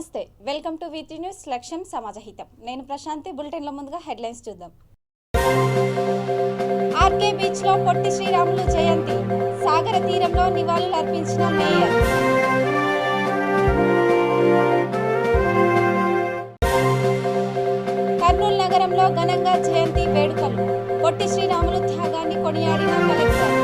నమస్తే, welcome to వీటీ news. లక్ష్యం సమాజహితం. నేను ప్రశాంతి. బులెటిన్ల ముందుగా హెడ్లైన్స్ చూద్దాం. ఆర్కే బీచ్ లో పొట్టి శ్రీరాములు జయంతి, సాగర తీరంలో నివాళులు అర్పించిన మేయర్. కర్నూలు నగరంలో ఘనంగా జయంతి వేడుకలు, పొట్టి శ్రీరాములు త్యాగాన్ని కొనియాడిన కలెక్టర్.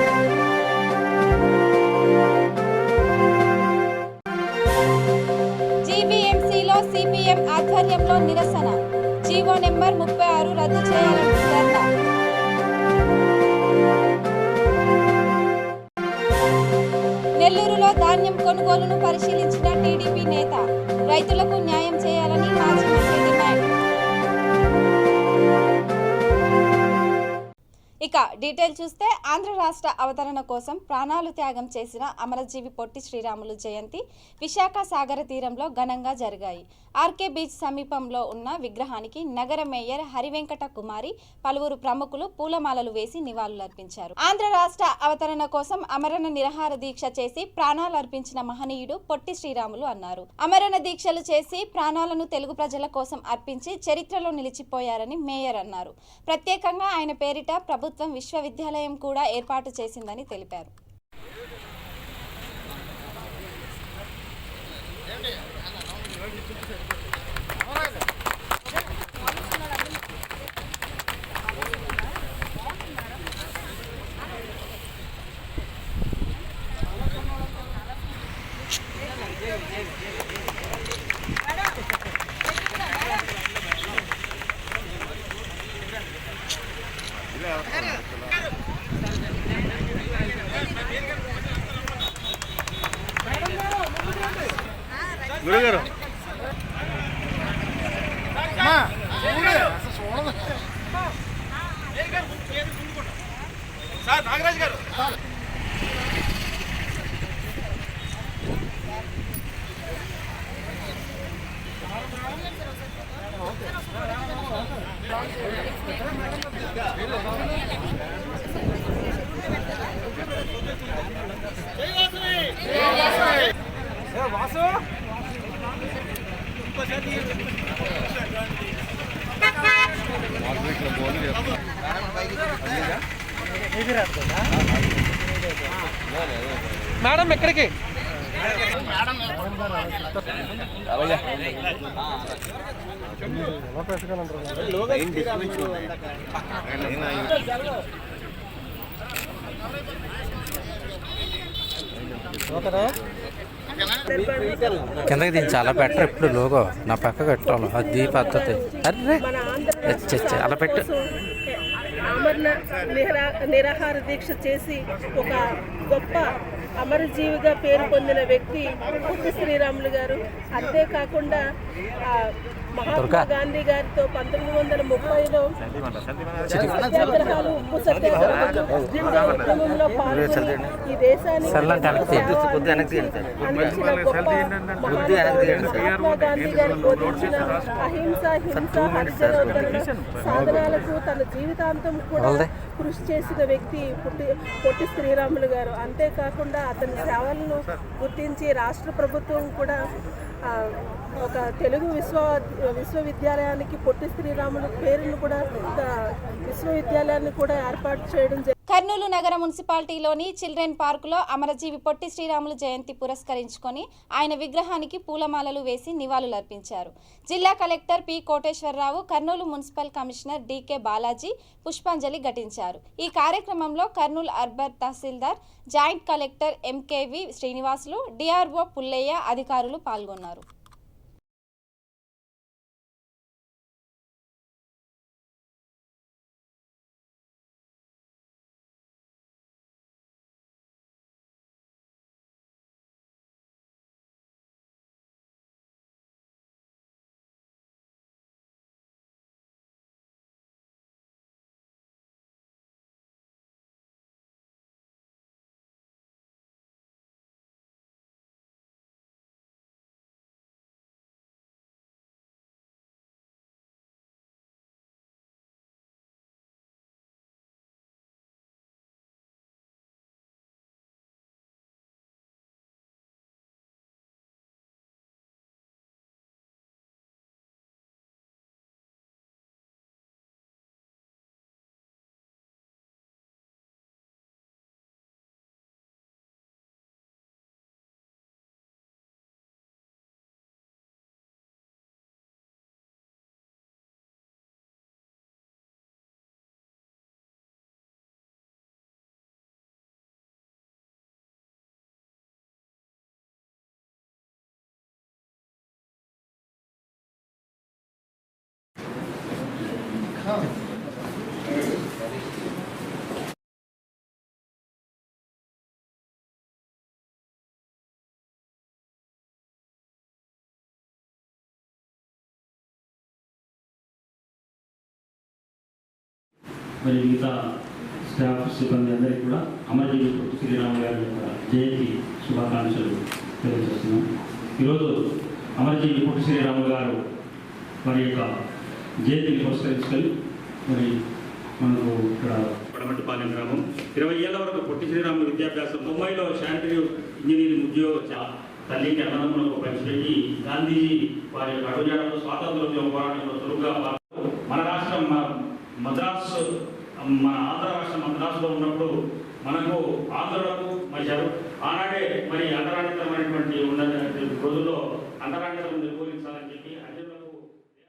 జీవీఎంసీలో సిపిఎం ఆధ్వర్యంలో నిరసన, జీవో నెంబర్ 36 రద్దు చేయాలని ధర్నా. నెల్లూరులో ధాన్యం కొనుగోలును పరిశీలించిన టీడీపీ నేత, రైతులకు న్యాయం చేయాలని మాజీ మంత్రి డిమాండ్. ఇక డీటెయిల్ చూస్తే, ఆంధ్ర రాష్ట్ర అవతరణ కోసం ప్రాణాలు త్యాగం చేసిన అమరజీవి పొట్టి శ్రీరాములు జయంతి విశాఖ సాగర తీరంలో ఘనంగా జరిగాయి. ఆర్కే బీచ్ సమీపంలో ఉన్న విగ్రహానికి నగర మేయర్ హరివెంకట కుమారి, పలువురు ప్రముఖులు పూలమాలలు వేసి నివాళులర్పించారు. ఆంధ్ర రాష్ట్ర అవతరణ కోసం అమరణ నిరాహార దీక్ష చేసి ప్రాణాలు అర్పించిన మహనీయుడు పొట్టి శ్రీరాములు అన్నారు. అమరణ దీక్షలు చేసి ప్రాణాలను తెలుగు ప్రజల కోసం అర్పించి చరిత్రలో నిలిచిపోయారని మేయర్ అన్నారు. ప్రత్యేకంగా ఆయన పేరిట ప్రభుత్వం విశ్వవిద్యాలయం కూడా ఏర్పాటు చేసిందని తెలిపారు. గురుగారు సార్, నాగరాజ్ గారు వాసు మేడం ఎక్కడికి? కిందకి దీన్ని చాలా బెటర్. ఇప్పుడు లోగో నా పక్క కట్టాలి, అది పద్ధతి. అరే అలా పెట్టు. అమరణ నిరాహార దీక్ష చేసి ఒక గొప్ప అమరజీవిగా పేరు పొందిన వ్యక్తి పొట్టి శ్రీరాములు గారు. అంతేకాకుండా మహాత్మా గాంధీ గారితో 1930లో సత్యాగ్రహాలు, ఉప్పు సత్యాగ్రహంలో పాల్గొని ఈ దేశానికి అందించిన గొప్ప మహాత్మా గాంధీ గారు బోధించిన అహింస, హింస, హరిజనోద్ధరణ సాధనాలకు తన జీవితాంతం కూడా కృషి చేసిన వ్యక్తి పొట్టి శ్రీరాములు గారు. అంతేకాకుండా అతని సేవలను గుర్తించి రాష్ట్ర ప్రభుత్వం కూడా ఒక తెలుగు విశ్వవిద్యాలయానికి పొట్టి శ్రీరాములు పేరును కూడా విశ్వవిద్యాలయాన్ని కూడా ఏర్పాటు చేయడం జరిగింది. కర్నూలు నగర మున్సిపాలిటీలోని చిల్డ్రన్ పార్కులో అమరజీవి పొట్టి శ్రీరాములు జయంతి పురస్కరించుకొని ఆయన విగ్రహానికి పూలమాలలు వేసి నివాళులర్పించారు. జిల్లా collector P Koteswararao, Kurnool municipal commissioner DK Balaji పుష్పాంజలి ఘటించారు. ఈ కార్యక్రమంలో Kurnool urban tahsildar, joint collector MKV Srinivasulu, DRO Pullaiah, అధికారులు పాల్గొన్నారు. మరి మిగతా స్టాఫ్ సిబ్బంది అందరికీ కూడా అమరజీవి పొట్టి శ్రీరాములు గారి యొక్క జయంతి శుభాకాంక్షలు తెలియజేస్తున్నాం. ఈరోజు అమరజీవి పొట్టి శ్రీరాములు గారు వారి యొక్క జయంతిని పురస్కరించుకొని మరి మనకు ఇక్కడ పడమటిపాలెం గ్రామం 20 ఏళ్ల వరకు పొట్టి శ్రీరాములు విద్యాభ్యాసం ముంబైలో శానిటరీ ఇంజనీరింగ్ ఉద్యోగం తల్లికి అన్నదమ్ములకు పంచిపెట్టి గాంధీజీ వారి యొక్క అడుగుజాడలో స్వాతంత్రోద్యమ పోరాటంలో చురుగ్గా మన రాష్ట్రం మద్రాసు మన ఆంధ్ర రాష్ట్రం మద్రాసులో ఉన్నప్పుడు మనకు ఆంధ్రులకు మరి ఆనాడే మరి అంటరానితమైనటువంటి ఉన్న రోజుల్లో అంటరానితనం నిర్మూలించాలని చెప్పి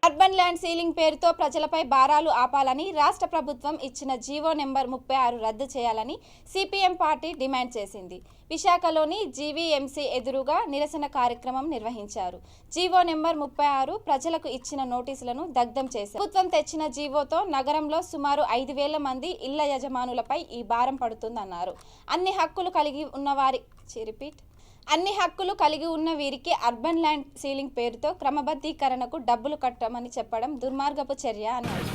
అర్బన్ ల్యాండ్ సీలింగ్ పేరుతో ప్రజలపై భారాలు ఆపాలని రాష్ట్ర ప్రభుత్వం ఇచ్చిన జీవో నెంబర్ 36 రద్దు చేయాలని సిపిఎం పార్టీ డిమాండ్ చేసింది. విశాఖలోని జీవీఎంసీ ఎదురుగా నిరసన కార్యక్రమం నిర్వహించారు. జీవో నెంబర్ 36 ప్రజలకు ఇచ్చిన నోటీసులను దగ్ధం చేశారు. ప్రభుత్వం తెచ్చిన జీవోతో నగరంలో సుమారు 5,000 మంది ఇళ్ల యజమానులపై ఈ భారం పడుతుందన్నారు. అన్ని హక్కులు కలిగి ఉన్న వీరికి అర్బన్ ల్యాండ్ సీలింగ్ పేరుతో క్రమబద్ధీకరణకు డబ్బులు కట్టమని చెప్పడం దుర్మార్గపు చర్య అన్నారు.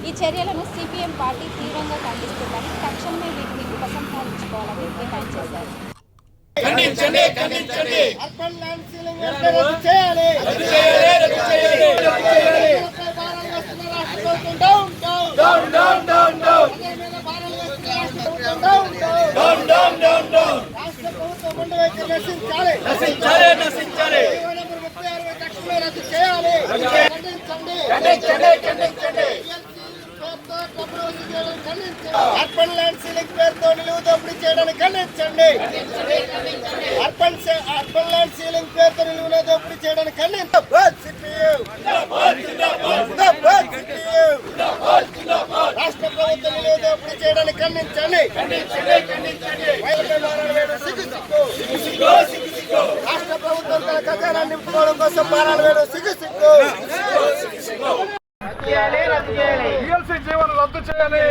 ఈ చర్యలను సిపిఎం పార్టీ తీవ్రంగా ఖండిస్తుందని తక్షణమే వీటిని ఉపసంహరించుకోవాలని డిమాండ్ చేశారు. అర్బన్ ల్యాండ్ సీలింగ్ రద్దు చేయాలి. అర్బన్ ల్యాండ్ సీలింగ్ పేరుతో నిలువు దోపిడీ చేయడానికి ఖండించండి. అర్బన్ ల్యాండ్ సీలింగ్ పేరుతో నిలువులో దోపిడీ చేయడానికి రాష్ట్ర ప్రభుత్వం నిలువు దోపిడీ చేయడానికి ఖండించండి. రాష్ట్ర ప్రభుత్వం తన ఖజానా నింపుకోవడం కోసం భారాలు వేయడం సిగ్గు. టీఎల్సీ జీవన రద్దు చేయాలి.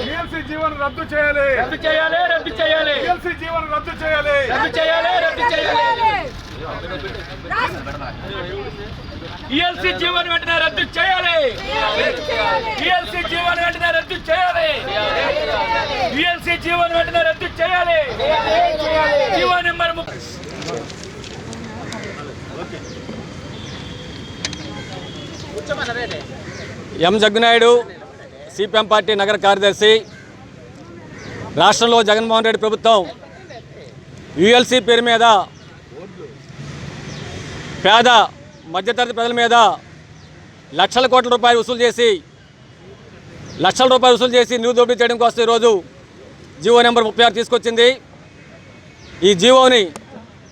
టీఎల్సీ జీవన రద్దు చేయాలి. టీఎల్సీ జీవన రద్దు చేయాలి. టీఎల్సీ జీవన్ వెంటనే రద్దు చేయాలి. టీఎల్సీ జీవన్ వెంటనే రద్దు చేయాలి. టీఎల్సీ జీవన్ వెంటనే రద్దు చేయాలి. జీవో నెంబర్ ఎం జగ్గునాయుడు, సిపిఎం పార్టీ నగర కార్యదర్శి. రాష్ట్రంలో జగన్మోహన్ రెడ్డి ప్రభుత్వం యుఎల్సీ పేరు మీద పేద మధ్యతరగతి ప్రజల మీద లక్షల కోట్ల రూపాయలు వసూలు చేసి నిలువు దోపిడీ చేయడం కోసం ఈరోజు జీవో నెంబర్ 36 తీసుకొచ్చింది. ఈ జీవోని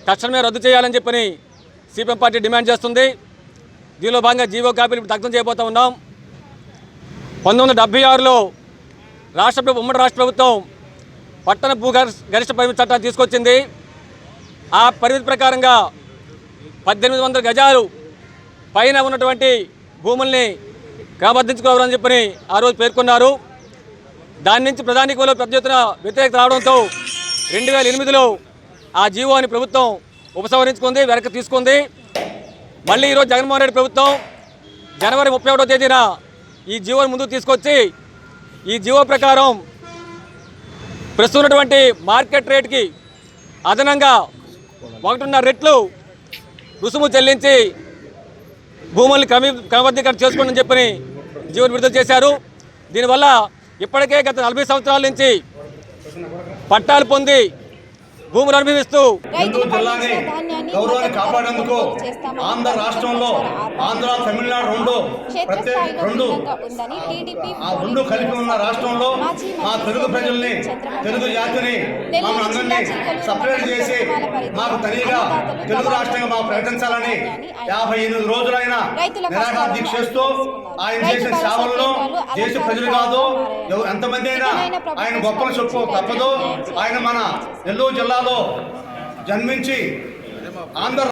తక్షణమే రద్దు చేయాలని చెప్పని సిపిఎం పార్టీ డిమాండ్ చేస్తుంది. దీనిలో భాగంగా జీవో కాపీలు దగ్ధం చేయబోతూ ఉన్నాం. 1976లో ఉమ్మడి రాష్ట్ర ప్రభుత్వం పట్టణ భూ గరిష్ట పరిమితి చట్టాన్ని తీసుకొచ్చింది. ఆ పరిమితి ప్రకారంగా 1800 గజాలు పైన ఉన్నటువంటి భూముల్ని క్రమబద్ధించుకోవాలని చెప్పని ఆ రోజు పేర్కొన్నారు. దాని నుంచి ప్రధానికంలో పెద్ద ఎత్తున వ్యతిరేకత రావడంతో 2008లో ఆ జీవోని ప్రభుత్వం ఉపసంహరించుకుంది, వెనక్కి తీసుకుంది. మళ్ళీ ఈరోజు జగన్మోహన్ రెడ్డి ప్రభుత్వం జనవరి 31వ తేదీన ఈ జీవోని ముందుకు తీసుకొచ్చి ఈ జీవో ప్రకారం ప్రస్తుతం ఉన్నటువంటి మార్కెట్ రేటుకి అదనంగా 1.5 రెట్లు రుసుము చెల్లించి భూముల్ని క్రమబద్ధీకరణ చేసుకోండి చెప్పని జీవోని విడుదల చేశారు. దీనివల్ల ఇప్పటికే గత 40 సంవత్సరాల నుంచి పట్టాలు పొంది భూములు అనుభవిస్తూ జిల్లాని గౌరవాన్ని కాపాడేందుకు ఆంధ్ర రాష్ట్రంలో ఆంధ్ర తమిళనాడు రెండు కలిపి ఉన్న రాష్ట్రంలో మా తెలుగు ప్రజల్ని తెలుగు జాతిని మమ్మల్ని అందరినీ సపరేట్ చేసి మాకు తనిగా తెలుగు రాష్ట్రంగా మాకు ప్రకటించాలని 58 రోజులైన నిరాహార దీక్ష చేస్తూ ఆయన చేసిన సేవల్లో దేశ ప్రజలు కాదు ఎంతమంది అయినా ఆయన గొప్పలు చెప్పు తప్పదు. ఆయన మన నెల్లూరు జిల్లాలో జన్మించి ఆంధ్ర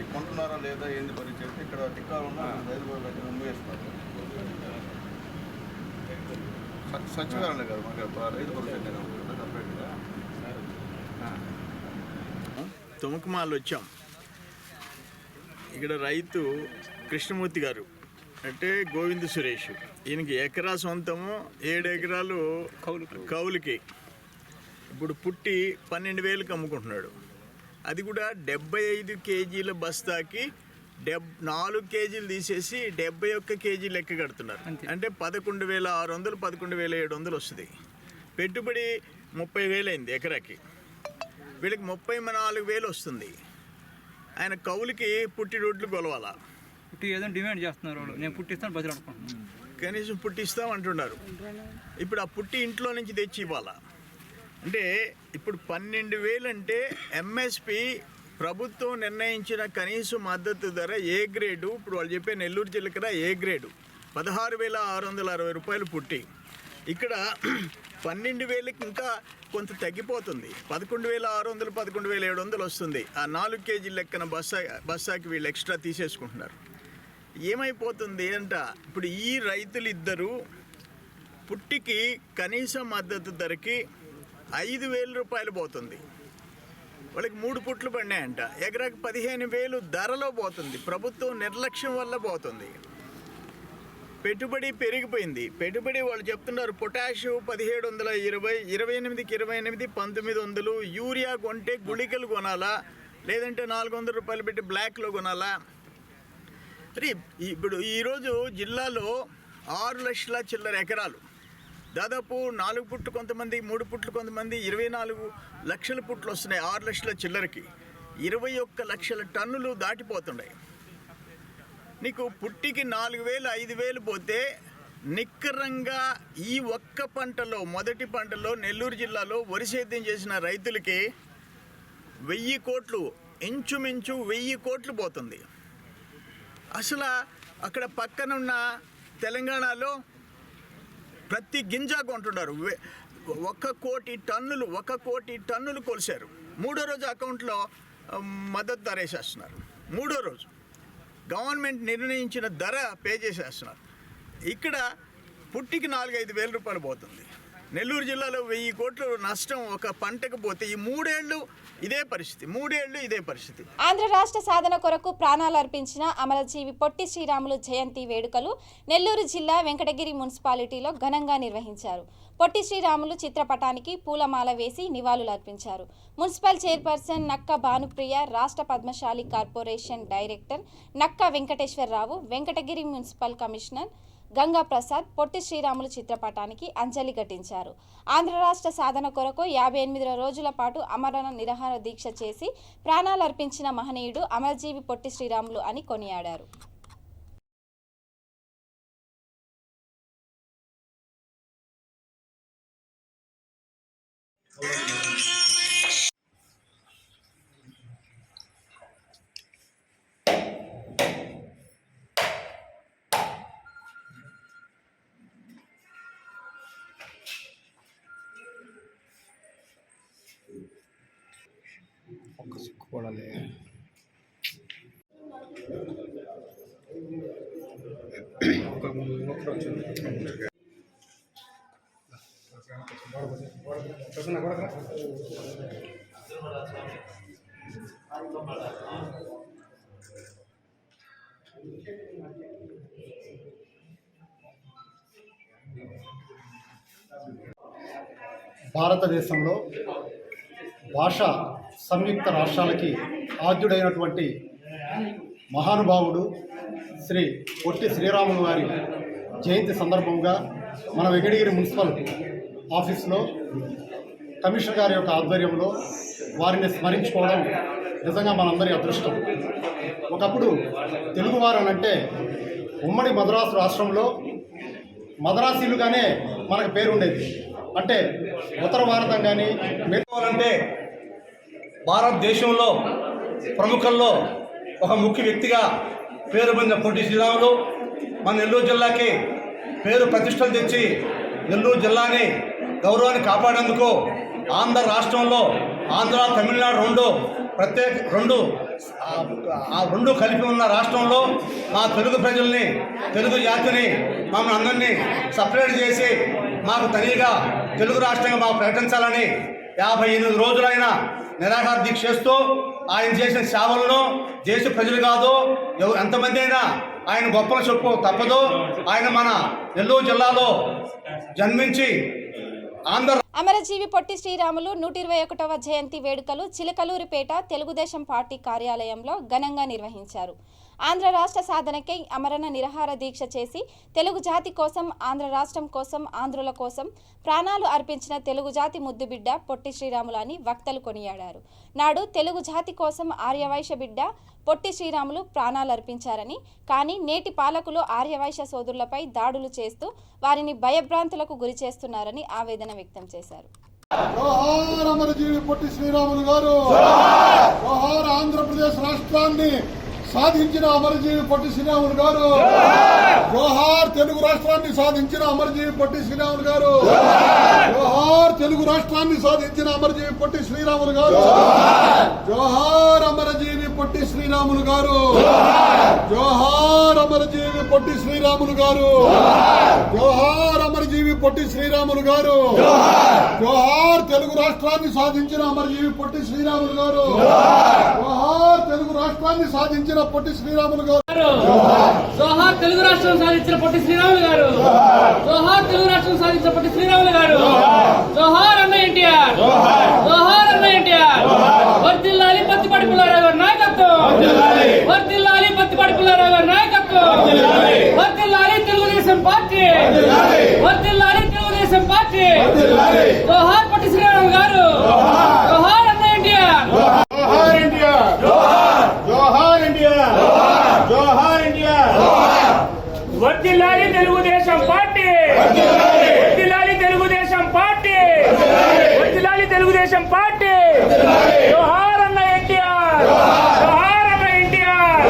లేదా ఏంది పరిస్థితి ఇక్కడ టిక్కాలు సచివాలయం కదా మాకు రైతు పరిస్థితి సపరేట్గా తుమ్మకమాలు వచ్చాం. ఇక్కడ రైతు కృష్ణమూర్తి గారు అంటే గోవింద సురేష్, ఈయనకి ఎకరా సొంతము, 7 ఎకరాలు కౌలుకి. ఇప్పుడు పుట్టి 12,000కి అమ్ముకుంటున్నాడు. అది కూడా 75 కేజీల బస్తాకి 4 కేజీలు తీసేసి 71 కేజీ లెక్క కడుతున్నారు. అంటే 11,600 11,700 వస్తుంది. పెట్టుబడి 30,000 అయింది ఎకరాకి. వీళ్ళకి 34,000 వస్తుంది. ఆయన కౌలుకి పుట్టి రోడ్లు కొలవాలా. పుట్టి ఏదో డిమాండ్ చేస్తున్నారు వాళ్ళు, నేను పుట్టిస్తాను బదులు అనుకుంటున్నాను. కనీసం పుట్టిస్తాం అంటున్నారు. ఇప్పుడు ఆ పుట్టి ఇంట్లో నుంచి తెచ్చి ఇవ్వాలా. అంటే ఇప్పుడు 12,000 అంటే ఎంఎస్పి ప్రభుత్వం నిర్ణయించిన కనీస మద్దతు ధర ఏ గ్రేడు. ఇప్పుడు వాళ్ళు చెప్పే నెల్లూరు జిల్లా ఏ గ్రేడు 16,660 రూపాయలు పుట్టి. ఇక్కడ 12,000కి ఇంకా కొంత తగ్గిపోతుంది. 11,600 11,700 వస్తుంది. ఆ 4 కేజీల లెక్కన బస్సాకి వీళ్ళు ఎక్స్ట్రా తీసేసుకుంటున్నారు. ఏమైపోతుంది అంట, ఇప్పుడు ఈ రైతులు ఇద్దరు పుట్టికి కనీస మద్దతు ధరకి 5,000 రూపాయలు పోతుంది. వాళ్ళకి 3 పుట్లు పడినాయంట. ఎకరాకి 15,000 ధరలో పోతుంది. ప్రభుత్వం నిర్లక్ష్యం వల్ల పోతుంది. పెట్టుబడి పెరిగిపోయింది. పెట్టుబడి వాళ్ళు చెప్తున్నారు పొటాష్ 1720, 28కి 28, 1900. యూరియా కొంటే గుళికలు కొనాలా, లేదంటే 400 రూపాయలు పెట్టి బ్లాక్లో కొనాలా. అరే ఇప్పుడు ఈరోజు జిల్లాలో 6 లక్షల చిల్లర ఎకరాలు, దాదాపు 4 పుట్లు కొంతమంది, 3 పుట్లు కొంతమంది, 24 లక్షల పుట్లు వస్తున్నాయి. 6 లక్షల చిల్లరకి 21 లక్షల టన్నులు దాటిపోతున్నాయి. నీకు పుట్టికి 4,000 5,000 పోతే నిక్కరంగా ఈ ఒక్క పంటలో, మొదటి పంటలో నెల్లూరు జిల్లాలో వరి సేద్యం చేసిన రైతులకి 1,000 కోట్లు, ఇంచుమించు 1,000 కోట్లు పోతుంది. అసలు అక్కడ పక్కనున్న తెలంగాణలో ప్రతి గింజ కొంటున్నారు. 1 కోటి టన్నులు కొలిశారు. 3వ రోజు అకౌంట్లో మద్దతు ధర వేసేస్తున్నారు. 3వ రోజు గవర్నమెంట్ నిర్ణయించిన ధర పే చేసేస్తున్నారు. ఇక్కడ పుట్టికి 4-5 వేల రూపాయలు పోతుంది. నెల్లూరు జిల్లాలో 1,000 కోట్లు నష్టం ఒక పంటకు పోతే ఈ 3 ఏళ్ళు ఇదే పరిస్థితి. ఆంధ్ర రాష్ట్ర సాధన కొరకు ప్రాణాలు అర్పించిన అమరజీవి పొట్టి శ్రీరాములు జయంతి వేడుకలు నెల్లూరు జిల్లా వెంకటగిరి మున్సిపాలిటీలో ఘనంగా నిర్వహించారు. పొట్టి శ్రీరాములు చిత్రపటానికి పూలమాల వేసి నివాళులర్పించారు. మున్సిపల్ చైర్పర్సన్ నక్క భానుప్రియ, రాష్ట్ర పద్మశాలి కార్పొరేషన్ డైరెక్టర్ నక్క వెంకటేశ్వరరావు, వెంకటగిరి మున్సిపల్ కమిషనర్ గంగా ప్రసాద్ పొట్టి శ్రీరాములు చిత్రపటానికి అంజలి ఘటించారు. ఆంధ్ర రాష్ట్ర సాధన కొరకు 58 రోజుల పాటు అమరణ నిరాహార దీక్ష చేసి ప్రాణాలు అర్పించిన మహనీయుడు అమరజీవి పొట్టి శ్రీరాములు అని కొనియాడారు. భారతదేశంలో భాషా సంయుక్త రాష్ట్రాలకి ఆద్యుడైనటువంటి మహానుభావుడు శ్రీ పొట్టి శ్రీరాములు గారి జయంతి సందర్భంగా మన వెంకటగిరి మున్సిపల్ ఆఫీస్లో కమిషనర్ గారి యొక్క ఆధ్వర్యంలో వారిని స్మరించుకోవడం నిజంగా మనందరి అదృష్టం. ఒకప్పుడు తెలుగువారనంటే ఉమ్మడి మద్రాసు రాష్ట్రంలో మద్రాసీలుగానే మనకు పేరుండేది. అంటే ఉత్తర భారతం కానీ అంటే భారతదేశంలో ప్రముఖుల్లో ఒక ముఖ్య వ్యక్తిగా పేరు పొందిన పొట్టి శ్రీరాములు మన నెల్లూరు జిల్లాకి పేరు ప్రతిష్టలు తెచ్చి నెల్లూరు జిల్లాని గౌరవాన్ని కాపాడేందుకు ఆంధ్ర రాష్ట్రంలో ఆంధ్ర తమిళనాడు రెండు కలిపి ఉన్న రాష్ట్రంలో మా తెలుగు ప్రజల్ని, తెలుగు జాతిని, మమ్మల్ని అందరినీ సపరేట్ చేసి మాకు తనిగా తెలుగు రాష్ట్రంగా మాకు ప్రకటించాలని 58 రోజులైన నిరాహార దీక్ష చేస్తూ ఆయన చేసిన సేవలను దేశ ప్రజలు కాదు ఎంతమంది అయినా ఆయన గొప్పలు చెప్పు తప్పదు. ఆయన మన నెల్లూరు జిల్లాలో జన్మించి అమరజీవి పొట్టి శ్రీరాములు 121వ జయంతి వేడుకలు చిలకలూరిపేట తెలుగుదేశం పార్టీ కార్యాలయంలో ఘనంగా నిర్వహించారు. ఆంధ్ర రాష్ట్ర సాధనకై అమరణ నిరాహార దీక్ష చేసి తెలుగు జాతి కోసం, ఆంధ్ర రాష్ట్రం కోసం, ఆంధ్రుల కోసం ప్రాణాలు అర్పించిన తెలుగు జాతి ముద్దుబిడ్డ పొట్టి శ్రీరాములు అని వక్తలు కొనియాడారు. నాడు తెలుగు జాతి కోసం ఆర్యవైశ్య బిడ్డ పొట్టి శ్రీరాములు ప్రాణాలు అర్పించారని, కానీ నేటి పాలకులు ఆర్యవైశ్య సోదరులపై దాడులు చేస్తూ వారిని భయభ్రాంతులకు గురి చేస్తున్నారని ఆవేదన వ్యక్తం చేశారు. జోహార్ అమరజీవి పొట్టి శ్రీరాములు గారు, జోహార్ ఆంధ్రప్రదేశ్ రాష్ట్రాన్ని సాధించిన అమరజీవి పొట్టి శ్రీరాములు గారు, జోహార్ తెలుగు రాష్ట్రాన్ని సాధించిన అమరజీవి పొట్టి శ్రీరాములు గారు, జోహార్ తెలుగు రాష్ట్రాన్ని సాధించిన అమరజీవి పొట్టి శ్రీరాములు గారు, జోహార్ అమరజీవి పొట్టి శ్రీరాములు గారు, జోహార్ అమరజీవి పొట్టి శ్రీరాములు గారు, జోహార్ అమరజీవి పొట్టి శ్రీరాములు గారు, జోహార్ తెలుగు రాష్ట్రాన్ని సాధించిన అమరజీవి పొట్టి శ్రీరాములు గారు, జోహార్ తెలుగు రాష్ట్రాన్ని సాధించిన పొట్టి శ్రీరాములు గారు, జోహార్ తెలుగు రాష్ట్రం సాధించిన పొట్టి శ్రీరాములు గారు, జోహార్ తెలుగు రాష్ట్రం సాధించిన పొట్టి శ్రీరాములు గారు, జోహార్ అన్న ఎన్టీఆర్, జోహార్ అన్న ఎన్టీఆర్. వర్ధిల్లాలి పత్తిపాటి పుల్లారావు గారి నాయకత్వం, వర్ధిల్లాలి పత్తిపాటి పుల్లారావు గారి నాయకత్వం, వర్ధిల్లాలి తెలుగుదేశం పార్టీ, వర్ధిల్లాలి తెలుగుదేశం పార్టీ. జోహార్ పొట్టి శ్రీరాములు గారు, జోహార్ అన్న ఎన్టీఆర్, జోహార్ ఎన్టీఆర్, జోహార్ ఎన్టీఆర్, జోహార్ ఎన్టీఆర్. వర్ధిల్లాలి తెలుగుదేశం పార్టీ, వర్ధిల్లాలి తెలుగుదేశం పార్టీ, వర్ధిల్లాలి తెలుగుదేశం పార్టీ. జోహార్ అన్న ఎన్టీఆర్, జోహార్ అన్న ఎన్టీఆర్.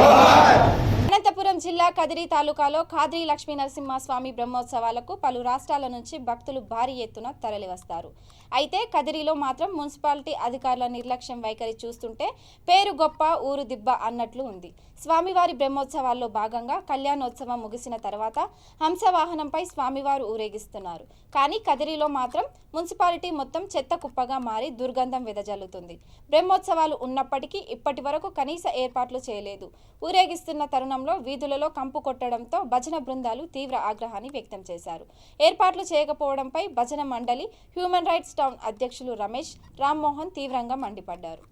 అనంతపురం జిల్లా కదిరి తాలూకాలో ఖాద్రి లక్ష్మీ నరసింహస్వామి బ్రహ్మోత్సవాలకు పలు రాష్ట్రాల నుంచి భక్తులు భారీ ఎత్తున తరలివస్తారు. అయితే కదిరిలో మాత్రం మున్సిపాలిటీ అధికారుల నిర్లక్ష్యం వైఖరి చూస్తుంటే పేరు గొప్ప ఊరు దిబ్బ అన్నట్లు ఉంది. స్వామివారి బ్రహ్మోత్సవాల్లో భాగంగా కళ్యాణోత్సవం ముగిసిన తర్వాత హంసవాహనంపై స్వామివారు ఊరేగిస్తున్నారు. కానీ కదిరిలో మాత్రం మున్సిపాలిటీ మొత్తం చెత్త కుప్పగా మారి దుర్గంధం వెదజల్లుతుంది. బ్రహ్మోత్సవాలు ఉన్నప్పటికీ ఇప్పటి వరకు కనీస ఏర్పాట్లు చేయలేదు. ఊరేగిస్తున్న తరుణంలో వీధులలో కంపు కొట్టడంతో భజన బృందాలు తీవ్ర ఆగ్రహాన్ని వ్యక్తం చేశారు. ఏర్పాట్లు చేయకపోవడంపై భజన మండలి హ్యూమన్ రైట్స్ టౌన్ అధ్యక్షులు రమేష్ రామ్మోహన్ తీవ్రంగా మండిపడ్డారు.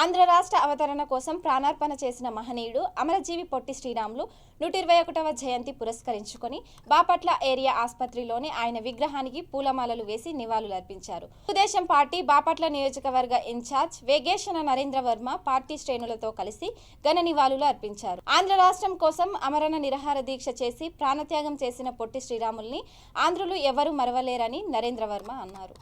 ఆంధ్ర రాష్ట్ర అవతరణ కోసం ప్రాణార్పణ చేసిన మహనీయుడు అమరజీవి పొట్టి శ్రీరాములు 121వ జయంతి పురస్కరించుకొని బాపట్ల ఏరియా ఆసుపత్రిలోని ఆయన విగ్రహానికి పూలమాలలు వేసి నివాళులర్పించారు. తెలుగుదేశం పార్టీ బాపట్ల నియోజకవర్గ ఇన్ఛార్జ్ వేగేశన నరేంద్ర వర్మ పార్టీ శ్రేణులతో కలిసి ఘన నివాళులు అర్పించారు. ఆంధ్ర రాష్ట్రం కోసం అమరణ నిరాహార దీక్ష చేసి ప్రాణత్యాగం చేసిన పొట్టి శ్రీరాముల్ని ఆంధ్రులు ఎవరూ మరవలేరని నరేంద్ర వర్మ అన్నారు.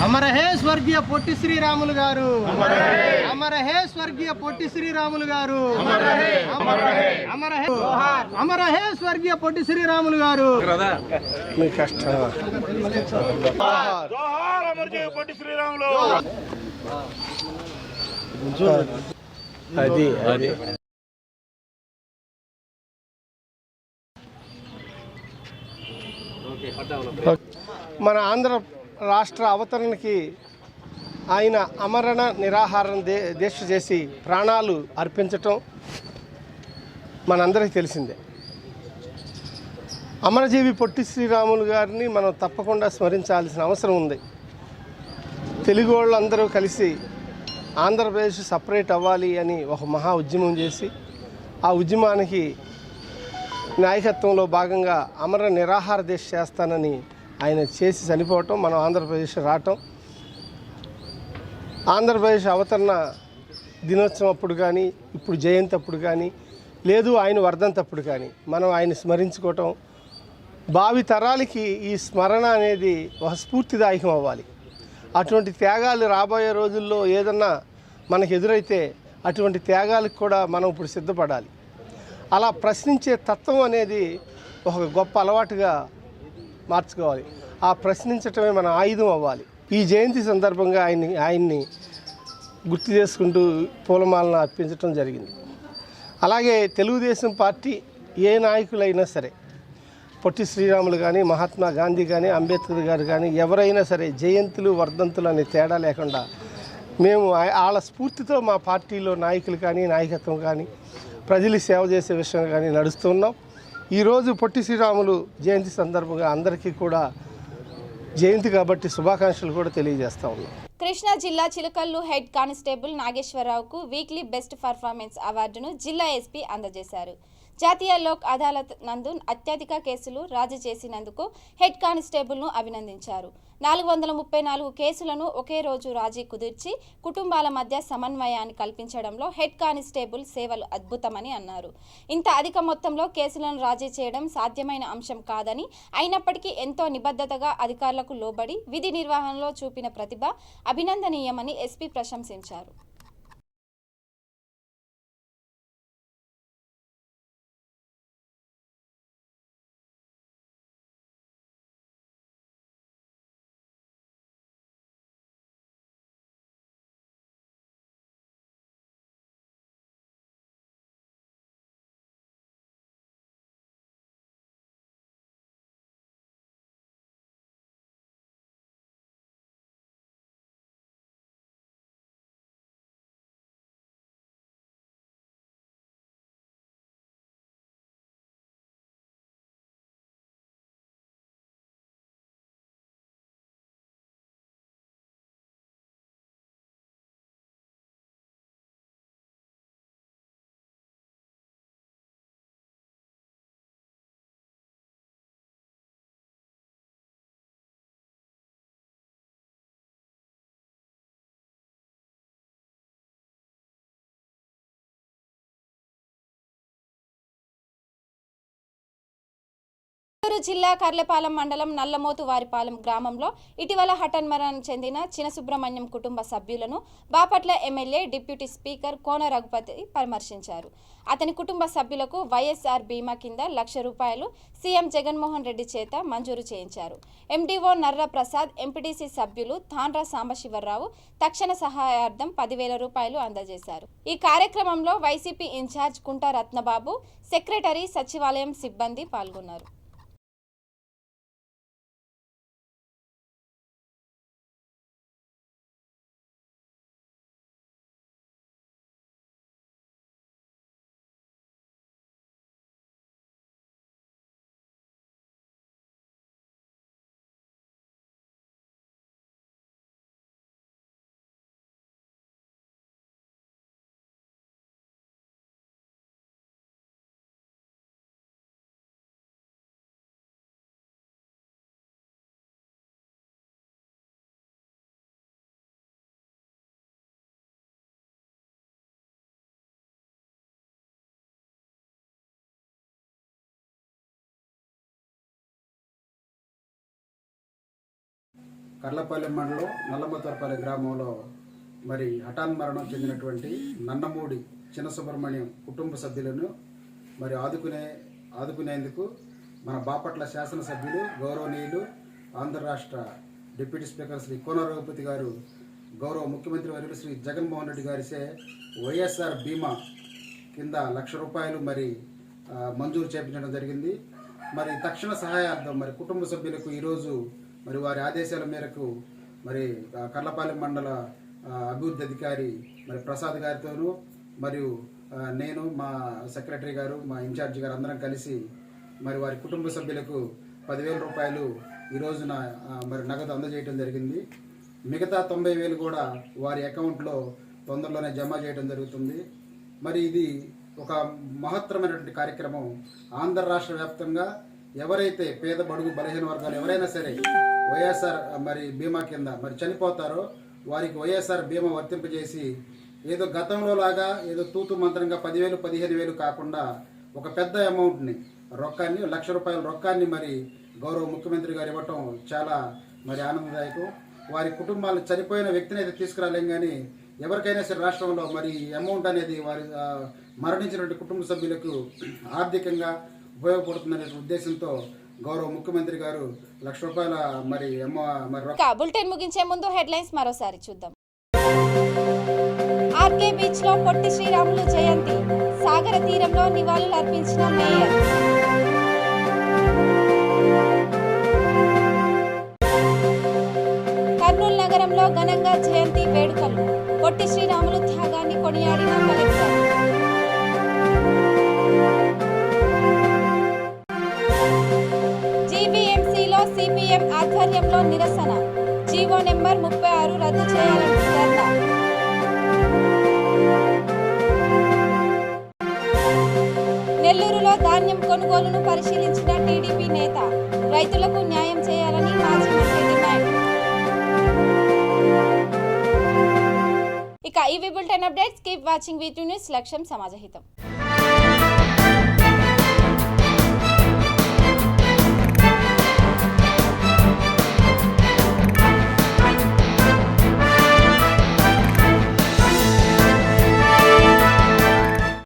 అమర హే స్వర్గీయ పొట్టి శ్రీరాములు గారు, అమర హే స్వర్గీయ పొట్టి శ్రీరాములు గారు, అమర హే స్వర్గీయ పొట్టి శ్రీరాములు గారు. మీ కష్టం జోహార్ అమరజీవి పొట్టి శ్రీరాములు. అది మన ఆంధ్ర రాష్ట్ర అవతరణకి ఆయన అమరణ నిరాహారం దీక్ష చేసి ప్రాణాలు అర్పించటం మనందరికీ తెలిసిందే. అమరజీవి పొట్టి శ్రీరాములు గారిని మనం తప్పకుండా స్మరించాల్సిన అవసరం ఉంది. తెలుగు వాళ్ళందరూ కలిసి ఆంధ్రప్రదేశ్ సపరేట్ అవ్వాలి అని ఒక మహా ఉద్యమం చేసి ఆ ఉద్యమానికి నాయకత్వంలో భాగంగా అమర నిరాహార దీక్ష చేస్తానని ఆయన చేసి చనిపోవటం, మనం ఆంధ్రప్రదేశ్ రావటం, ఆంధ్రప్రదేశ్ అవతరణ దినోత్సవం అప్పుడు కానీ, ఇప్పుడు జయంతి అప్పుడు కానీ, లేదు ఆయన వర్ధంతి అప్పుడు కానీ మనం ఆయన స్మరించుకోవటం, భావి తరాలకి ఈ స్మరణ అనేది ఒక స్ఫూర్తిదాయకం అవ్వాలి. అటువంటి త్యాగాలు రాబోయే రోజుల్లో ఏదన్నా మనకు ఎదురైతే అటువంటి త్యాగాలకు కూడా మనం ఇప్పుడు సిద్ధపడాలి. అలా ప్రశ్నించే తత్వం అనేది ఒక గొప్ప అలవాటుగా మార్చుకోవాలి. ఆ ప్రశ్నించటమే మన ఆయుధం అవ్వాలి. ఈ జయంతి సందర్భంగా ఆయన్ని గుర్తు చేసుకుంటూ పూలమాలను అర్పించడం జరిగింది. అలాగే తెలుగుదేశం పార్టీ ఏ నాయకులైనా సరే, పొట్టి శ్రీరాములు కానీ, మహాత్మా గాంధీ కానీ, అంబేద్కర్ గారు కానీ, ఎవరైనా సరే జయంతులు వర్ధంతులు అనే తేడా లేకుండా మేము వాళ్ళ స్ఫూర్తితో మా పార్టీలో నాయకులు కానీ, నాయకత్వం కానీ, ప్రజలు సేవ చేసే విషయం కానీ నడుస్తున్నాం. ఈరోజు పొట్టి శ్రీరాములు జయంతి సందర్భంగా అందరికీ కూడా జయంతి కాబట్టి శుభాకాంక్షలు కూడా తెలియజేస్తా ఉన్నాం. కృష్ణా జిల్లా చిలుకల్లు హెడ్ కానిస్టేబుల్ నాగేశ్వరరావుకు వీక్లీ బెస్ట్ పర్ఫార్మెన్స్ అవార్డును జిల్లా ఎస్పీ అందజేశారు. జాతీయ లోక్ అదాలత్ నందు అత్యధిక కేసులు రాజీ చేసినందుకు హెడ్ కానిస్టేబుల్ను అభినందించారు. 434 కేసులను ఒకే రోజు రాజీ కుదిర్చి కుటుంబాల మధ్య సమన్వయాన్ని కల్పించడంలో హెడ్ కానిస్టేబుల్ సేవలు అద్భుతమని అన్నారు. ఇంత అధిక మొత్తంలో కేసులను రాజీ చేయడం సాధ్యమైన అంశం కాదని, అయినప్పటికీ ఎంతో నిబద్ధతగా అధికారులకు లోబడి విధి నిర్వహణలో చూపిన ప్రతిభ అభినందనీయమని ఎస్పీ ప్రశంసించారు. చిత్తూరు జిల్లా కర్లపాలెం మండలం నల్లమోతు వారిపాలెం గ్రామంలో ఇటీవల హఠాన్మరణం చెందిన చినసుబ్రహ్మణ్యం కుటుంబ సభ్యులను బాపట్ల ఎమ్మెల్యే డిప్యూటీ స్పీకర్ కోన రఘుపతి పరామర్శించారు. అతని కుటుంబ సభ్యులకు వైఎస్ఆర్ బీమా కింద ₹1,00,000 సీఎం జగన్మోహన్ రెడ్డి చేత మంజూరు చేయించారు. ఎండీఓ నర్ర ప్రసాద్, ఎంపీటీసీ సభ్యులు తాండ్ర సాంబశివరావు తక్షణ సహాయార్థం ₹10,000 అందజేశారు. ఈ కార్యక్రమంలో వైసీపీ ఇన్ఛార్జ్ కుంట రత్నబాబు, సెక్రటరీ, సచివాలయం సిబ్బంది పాల్గొన్నారు. కర్లపల్లి మండలం నల్లమతరపల్లి గ్రామంలో మరి హఠాన్ మరణం చెందినటువంటి నన్నమూడి చిన్న సుబ్రహ్మణ్యం కుటుంబ సభ్యులను మరి ఆదుకునేందుకు మన బాపట్ల శాసనసభ్యులు గౌరవనీయులు ఆంధ్ర రాష్ట్ర డిప్యూటీ స్పీకర్ శ్రీ కోన రఘుపతి గారు, గౌరవ ముఖ్యమంత్రి వర్యులు శ్రీ జగన్మోహన్ రెడ్డి గారిచే వైఎస్ఆర్ బీమా కింద ₹1,00,000 మరి మంజూరు చేయించడం జరిగింది. మరి తక్షణ సహాయార్థం మరి కుటుంబ సభ్యులకు ఈరోజు మరి వారి ఆదేశాల మేరకు మరి కర్లపాలెం మండల అభివృద్ధి అధికారి మరి ప్రసాద్ గారితోనూ మరియు నేను మా సెక్రటరీ గారు మా ఇన్ఛార్జి గారు అందరం కలిసి మరి వారి కుటుంబ సభ్యులకు ₹10,000 ఈ రోజున మరి నగదు అందజేయడం జరిగింది. మిగతా 90,000 కూడా వారి అకౌంట్లో తొందరలోనే జమ చేయడం జరుగుతుంది. మరి ఇది ఒక మహత్తరమైనటువంటి కార్యక్రమం. ఆంధ్ర రాష్ట్ర వ్యాప్తంగా ఎవరైతే పేద బడుగు బలహీన వర్గాలు ఎవరైనా సరే వైఎస్ఆర్ మరి బీమా కింద మరి చనిపోతారో వారికి వైఎస్ఆర్ బీమా వర్తింపజేసి ఏదో గతంలో లాగా ఏదో తూతు మంత్రంగా 10,000 15,000 కాకుండా ఒక పెద్ద అమౌంట్ని రొక్కాన్ని ₹1,00,000 రొక్కాన్ని మరి గౌరవ ముఖ్యమంత్రి గారు ఇవ్వటం చాలా మరి ఆనందదాయకం. వారి కుటుంబాలను చనిపోయిన వ్యక్తిని అయితే తీసుకురాలేం కానీ ఎవరికైనా సరే రాష్ట్రంలో మరి అమౌంట్ అనేది వారి మరణించినటువంటి కుటుంబ సభ్యులకు ఆర్థికంగా ఉపయోగపడుతుందనే ఉద్దేశంతో గౌరవ ముఖ్యమంత్రి గారు ₹1,00,000 మరి బులెటిన్ ముగించే ముందు హెడ్లైన్స్ మరోసారి చూద్దాం. ఆర్కే బీచ్ లో పొట్టి శ్రీరాములు జయంతి, సాగర తీరంలో నివాళులు అర్పించిన మేయర్. కర్నూలు నగరంలో ఘనంగా జయంతి వేడుకలు, పొట్టి శ్రీరాములు త్యాగాన్ని కొనియాడిన కలెక్టర్. జీవీఎంసీలో సిపిఎం ఆధ్వర్యంలో నిరసన, జీవో నెంబర్ 36 రద్దు చేయాలని ధర్నా. నెల్లూరులో ధాన్యం కొనుగోలును పరిశీలించిన టీడీపీ నేత, రైతులకు న్యాయం చేయాలని మాజీ మంత్రి డిమాండ్. ఇక ఇవి bulletin updates. Keep watching వీటూ news. లక్ష్యం సమాజహితం.